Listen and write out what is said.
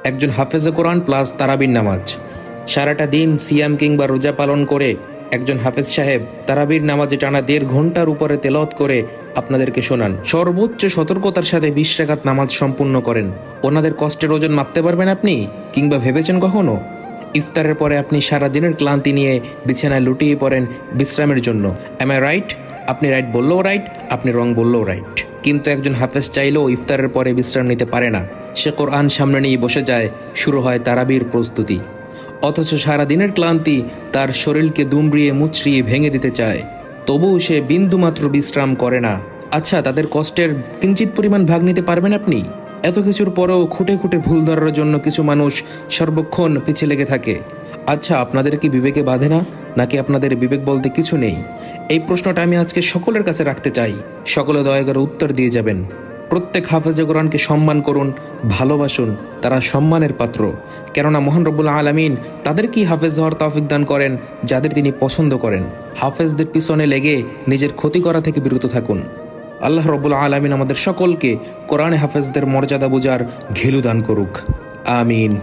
একজন হাফেজে কোরআন প্লাস তারাবির নামাজ। সারাটা দিন সিয়াম কিংবা রোজা পালন করে একজন হাফেজ সাহেব তারাবির নামাজে টানা ১.৫ ঘন্টার উপরে তেলাওয়াত করে আপনাদেরকে শোনান। সর্বোচ্চ সতর্কতার সাথে ২০ রাকাত নামাজ সম্পূর্ণ করেন। ওনাদের কষ্টের ওজন মাপতে পারবেন আপনি? কিংবা ভেবেছেন কখনো? ইফতারের পরে আপনি সারা দিনের ক্লান্তি নিয়ে বিছানায় লুটিয়ে পড়েন বিশ্রামের জন্য। Am I right? আপনি রাইট বললেও রাইট, আপনি রং বললেও রাইট। কিন্তু একজন হাফেজ চাইলেও ইফতারের পরে বিশ্রাম নিতে পারে না। সে কোরআন সামনে নিয়ে বসে যায়, শুরু হয় তারাবির প্রস্তুতি। অথচ সারা দিনের ক্লান্তি তার শরীরকে দুমড়িয়ে মুচড়িয়ে ভেঙে দিতে চায়, তবুও সে বিন্দুমাত্র বিশ্রাম করে না। আচ্ছা, তাদের কষ্টের কিঞ্চিত পরিমাণ ভাগ নিতে পারবেন আপনি? এত কিছুর পরেও খুঁটে খুঁটে ভুল ধরার জন্য কিছু মানুষ সর্বক্ষণ পিছিয়ে লেগে থাকে। আচ্ছা, আপনাদের কি বিবেকে বাঁধে না, নাকি আপনাদের বিবেক বলতে কিছু নেই? এই প্রশ্নটা আমি আজকে সকলের কাছে রাখতে চাই। সকলে দয়া করে উত্তর দিয়ে যাবেন। প্রত্যেক হাফেজে কোরআনকে সম্মান করুন, ভালোবাসুন। তারা সম্মানের পাত্র, কেননা মহান রব্বুল আলামিন তাদেরকেই হাফেজ হওয়ার তৌফিক দান করেন যাদের তিনি পছন্দ করেন। হাফেজদের পিছনে লেগে নিজের ক্ষতি করা থেকে বিরত থাকুন। আল্লাহ রব্বুল আলামিন আমাদের সকলকে কোরআনে হাফেজদের মর্যাদা বুঝার ঘেলু দান করুক। আমিন।